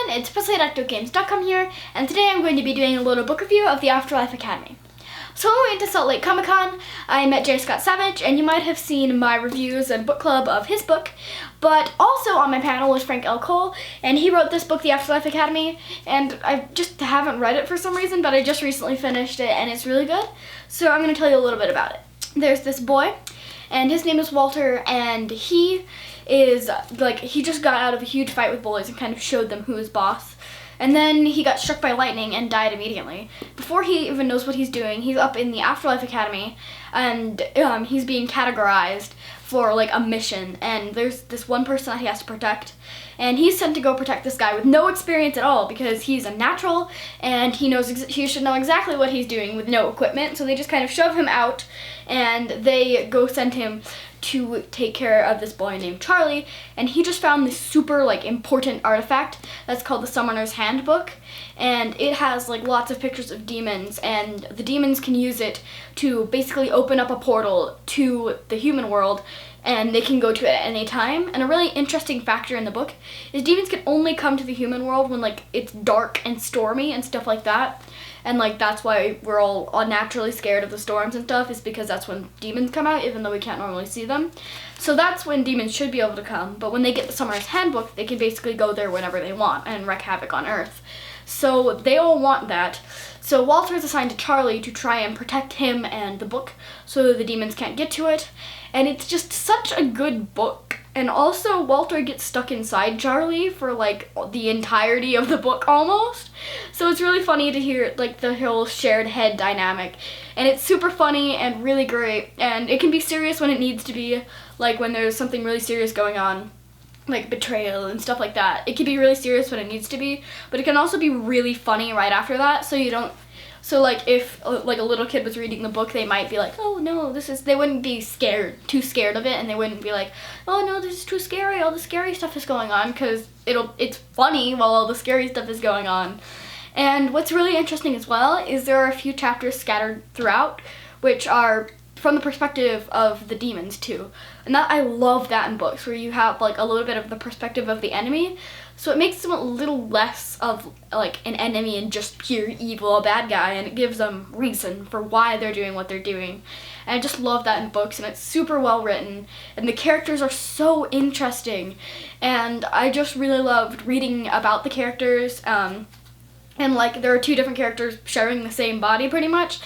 it's Presley at ActOutGames.com here, and today I'm going to be doing a little book review of the Afterlife Academy. So when we went to Salt Lake Comic Con, I met J. Scott Savage, and you might have seen my reviews and book club of his book, but also on my panel was Frank L. Cole, and he wrote this book, The Afterlife Academy, and I just haven't read it for some reason, but I just recently finished it, and it's really good, so I'm going to tell you a little bit about it. There's this boy, and his name is Walter, and he is, he just got out of a huge fight with bullies and kind of showed them who is boss. And then he got struck by lightning and died immediately. Before he even knows what he's doing, he's up in the Afterlife Academy, and he's being categorized for a mission, and there's this one person that he has to protect, and he's sent to go protect this guy with no experience at all because he's a natural and he should know exactly what he's doing with no equipment. So they just kind of shove him out, and they go send him to take care of this boy named Charlie, and he just found this super important artifact that's called the Summoner's Handbook, and it has lots of pictures of demons, and the demons can use it to basically open up a portal to the human world, and they can go to it at any time. And a really interesting factor in the book is demons can only come to the human world when it's dark and stormy and stuff like that. And that's why we're all unnaturally scared of the storms and stuff, is because that's when demons come out, even though we can't normally see them. So that's when demons should be able to come, but when they get the Summoner's Handbook, they can basically go there whenever they want and wreak havoc on Earth. So they all want that. So Walter is assigned to Charlie to try and protect him and the book so the demons can't get to it. And it's just such a good book. And also Walter gets stuck inside Charlie for the entirety of the book almost. So it's really funny to hear the whole shared head dynamic. And it's super funny and really great. And it can be serious when it needs to be, when there's something really serious going on, like betrayal and stuff like that. It can be really serious when it needs to be, but it can also be really funny right after that, so you don't, if a little kid was reading the book, they might be oh no, they wouldn't be too scared of it, and they wouldn't be oh no, this is too scary, all the scary stuff is going on, because it's funny while all the scary stuff is going on. And what's really interesting as well is there are a few chapters scattered throughout, which are from the perspective of the demons too. And I love that in books, where you have a little bit of the perspective of the enemy, so it makes them a little less of an enemy and just pure evil, a bad guy, and it gives them reason for why they're doing what they're doing. And I just love that in books, and it's super well written, and the characters are so interesting, and I just really loved reading about the characters, and there are two different characters sharing the same body pretty much.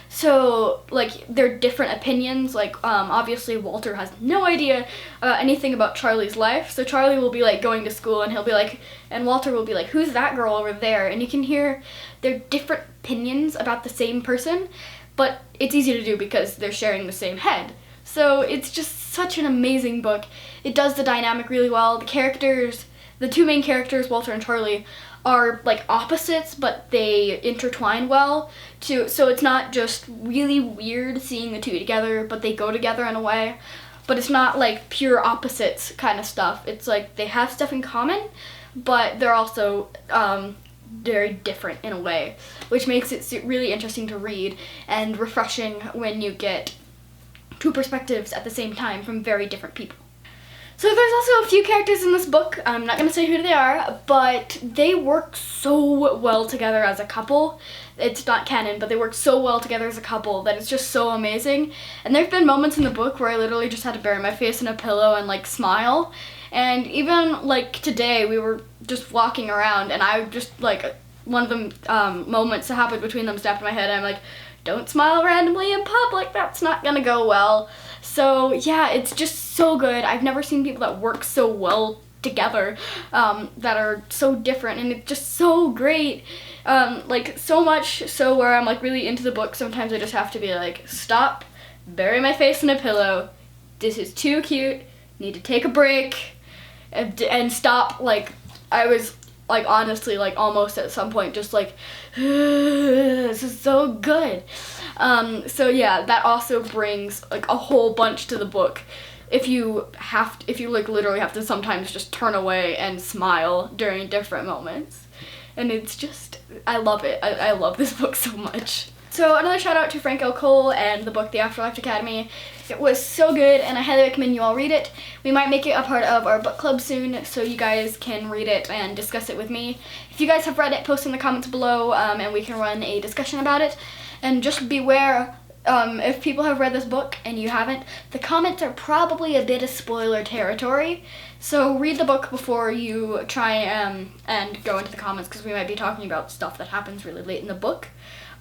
So, they're different opinions. Obviously Walter has no idea anything about Charlie's life. So Charlie will be, going to school, and he'll be and Walter will be who's that girl over there? And you can hear their different opinions about the same person, but it's easy to do because they're sharing the same head. So it's just such an amazing book. It does the dynamic really well. The two main characters, Walter and Charlie, are opposites, but they intertwine well too, so it's not just really weird seeing the two together, but they go together in a way. But it's not pure opposites kind of stuff. It's they have stuff in common, but they're also very different in a way, which makes it really interesting to read and refreshing when you get two perspectives at the same time from very different people. So there's also a few characters in this book, I'm not going to say who they are, but they work so well together as a couple. It's not canon, but they work so well together as a couple that it's just so amazing. And there've been moments in the book where I literally just had to bury my face in a pillow and smile. And even today, we were just walking around, and I just one of the moments that happened between them snapped in my head, and I'm don't smile randomly in public, that's not gonna go well. So yeah, it's just so good. I've never seen people that work so well together, that are so different, and it's just so great. So much so where I'm really into the book, sometimes I just have to be stop, bury my face in a pillow, this is too cute, need to take a break, and stop. I was honestly almost at some point just this is so good. So yeah, that also brings a whole bunch to the book. If you literally have to sometimes just turn away and smile during different moments. And it's just, I love it. I love this book so much. So another shout out to Frank L. Cole and the book The Afterlife Academy. It was so good and I highly recommend you all read it. We might make it a part of our book club soon so you guys can read it and discuss it with me. If you guys have read it, post in the comments below and we can run a discussion about it. And just beware, if people have read this book and you haven't, the comments are probably a bit of spoiler territory. So read the book before you try and go into the comments, because we might be talking about stuff that happens really late in the book.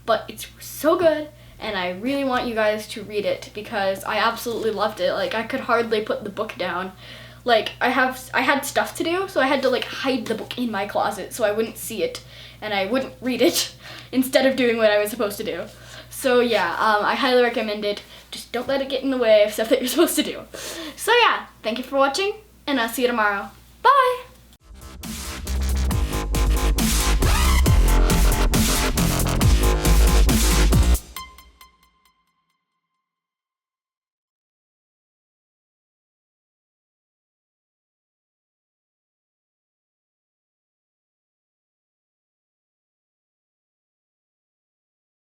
But it's so good, and I really want you guys to read it because I absolutely loved it. Like, I could hardly put the book down. Like, I had stuff to do, so I had to like hide the book in my closet so I wouldn't see it and I wouldn't read it instead of doing what I was supposed to do. So yeah, I highly recommend it. Just don't let it get in the way of stuff that you're supposed to do. So yeah, thank you for watching, and I'll see you tomorrow. Bye!